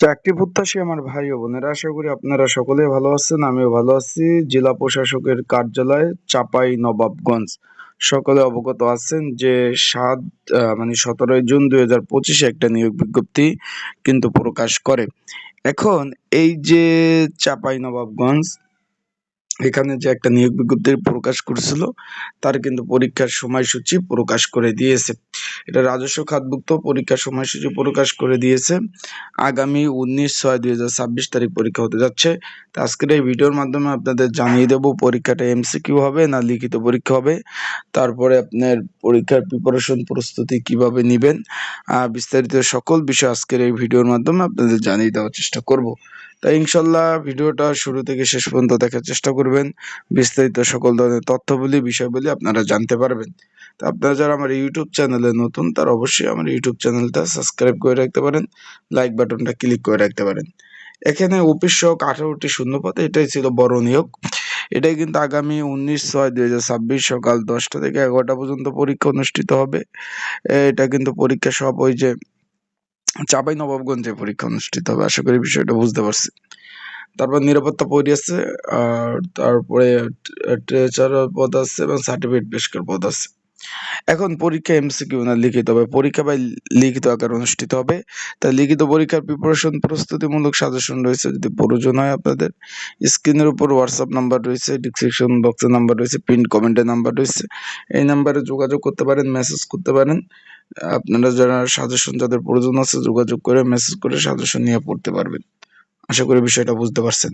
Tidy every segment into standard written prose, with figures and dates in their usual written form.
চাকরি প্রত্যাশী আমার ভাই ও বোনেরা, আশা করি আপনারা সকলেই ভালো আছেন। আমিও ভালো আছি। জেলা প্রশাসকের কার্যালয় চাপাই নবাবগঞ্জ, সকলে অবগত আছেন যে 17 জুন 2025 একটা নিয়োগ বিজ্ঞপ্তি কিন্তু প্রকাশ করে। এখন এই যে চাপাই নবাবগঞ্জ এখানে যে একটা নিয়োগ বিজ্ঞপ্তি প্রকাশ করেছিল, তার কিন্তু পরীক্ষার সময়সূচি প্রকাশ করে দিয়েছে। এটা রাজস্ব খাতভুক্ত পরীক্ষার সময়সূচি প্রকাশ করে দিয়েছে। আগামী 19/6/2026 তারিখ পরীক্ষা হতে যাচ্ছে। তো আজকের এই ভিডিওর মাধ্যমে আপনাদের জানিয়ে দেব পরীক্ষাটা এমসিকিউ হবে না লিখিত পরীক্ষা হবে, তারপরে আপনার পরীক্ষার প্রিপারেশন প্রস্তুতি কিভাবে নেবেন, বিস্তারিত সকল বিষয় আজকের এই ভিডিওর মাধ্যমে আপনাদের জানিয়ে দেওয়ার চেষ্টা করব। তাই ইনশাল্লাহ ভিডিওটা শুরু থেকে শেষ পর্যন্ত দেখার চেষ্টা করবেন। বিস্তারিত সকল ধরনের তথ্যবলী বিষয়বলী আপনারা জানতে পারবেন। তো আপনারা যারা আমার ইউটিউব চ্যানেলে নতুন, তারা অবশ্যই আমার ইউটিউব চ্যানেলটা সাবস্ক্রাইব করে রাখতে পারেন, লাইক বাটনটা ক্লিক করে রাখতে পারেন। এখানে অফিস সহক 18টি শূন্যপদ, এটাই ছিল বড় নিয়োগ। এটাই কিন্তু আগামী 19/6/2026 সকাল 10টা থেকে 11টা পর্যন্ত পরীক্ষা অনুষ্ঠিত হবে। এটা কিন্তু পরীক্ষা সব ওই যে চাঁপাই নবাবগঞ্জে পরীক্ষা অনুষ্ঠিত হবে। আশা করি বিষয়টা বুঝতে পারছি। তারপর নিরাপত্তা পরি আছে, আর তারপরে ট্রেজার পদ আছে এবং সার্টিফিকেট পেশকার পদ আছে। এখন পরীক্ষা এমসিকিউ না লিখিত হবে, পরীক্ষা বা লিখিত আকারে অনুষ্ঠিত হবে। তাই লিখিত পরীক্ষার প্রিপারেশন প্রস্তুতিমূলক সাজেশন রয়েছে, যদি প্রয়োজন হয় আপনাদের স্ক্রিনের উপর হোয়াটসঅ্যাপ নাম্বার রয়েছে, ডিসক্রিপশন বক্সে নাম্বার রয়েছে, পিন কমেন্টে নাম্বার রয়েছে। এই নাম্বারে যোগাযোগ করতে পারেন, মেসেজ করতে পারেন। আপনারা যারা সাজেশন যাদের প্রয়োজন আছে যোগাযোগ করে মেসেজ করে সাজেশন নিয়ে পড়তে পারবেন। আশা করি বিষয়টা বুঝতে পারছেন।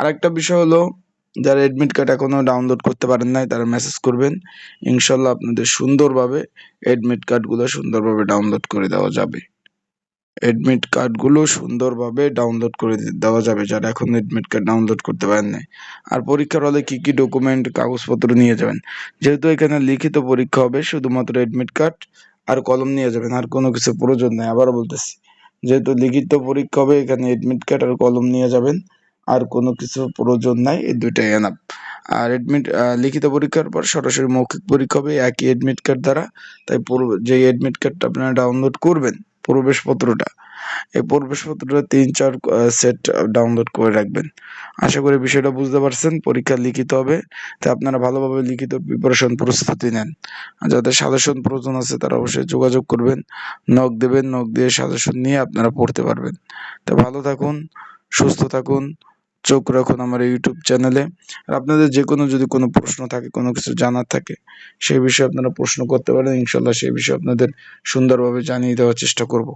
আরেকটা বিষয় হলো, যারা এডমিট কার্ড এখনো ডাউনলোড করতে পারেন নাই তারা মেসেজ করবেন। ইনশাল্লাহ আপনাদের সুন্দরভাবে এডমিট কার্ডগুলো সুন্দরভাবে ডাউনলোড করে দেওয়া যাবে। এডমিট কার্ডগুলো সুন্দরভাবে ডাউনলোড করে দেওয়া যাবে যারা এখন এডমিট কার্ড ডাউনলোড করতে পারেন নাই। আর পরীক্ষার হলে কি কি ডকুমেন্ট কাগজপত্র নিয়ে যাবেন, যেহেতু এখানে লিখিত পরীক্ষা হবে, শুধুমাত্র এডমিট কার্ড আর কলম নিয়ে যাবেন, আর কোনো কিছু প্রয়োজন নেই। আবারও বলতেছি, যেহেতু লিখিত পরীক্ষা হবে এখানে এডমিট কার্ড আর কলম নিয়ে যাবেন, আর কোনো কিছু প্রয়োজন নাই, এই দুইটাই এনাফ। আর লিখিত পরীক্ষার পর সরাসরি মৌখিক পরীক্ষা হবে একই এডমিট কার্ড দ্বারা। তাই যে এডমিট কার্ডটা আপনারা ডাউনলোড করবেন, প্রবেশপত্রটা, এই প্রবেশপত্রটা 3-4 সেট ডাউনলোড করে রাখবেন। আশা করি বিষয়টা বুঝতে পারছেন। পরীক্ষা লিখিত হবে, তাই আপনারা ভালোভাবে লিখিত প্রিপারেশন প্রস্তুতি নেন। আর যাদের সাজেশন প্রয়োজন আছে তারা অবশ্যই যোগাযোগ করবেন, নক দেবেন, নক দিয়ে সাজেশন নিয়ে আপনারা পড়তে পারবেন। তো ভালো থাকুন, সুস্থ থাকুন, চোখ রাখুন আমার ইউটিউব চ্যানেলে। আর আপনাদের যে কোনো যদি কোনো প্রশ্ন থাকে, কোনো কিছু জানার থাকে, সেই বিষয়ে আপনারা প্রশ্ন করতে পারেন। ইনশাল্লাহ সেই বিষয়ে আপনাদের সুন্দরভাবে জানিয়ে দেওয়ার চেষ্টা করব।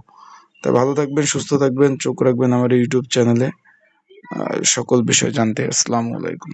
তাই ভালো থাকবেন, সুস্থ থাকবেন, চোখ রাখবেন আমার ইউটিউব চ্যানেলে সকল বিষয় জানতে। আসসালামু আলাইকুম।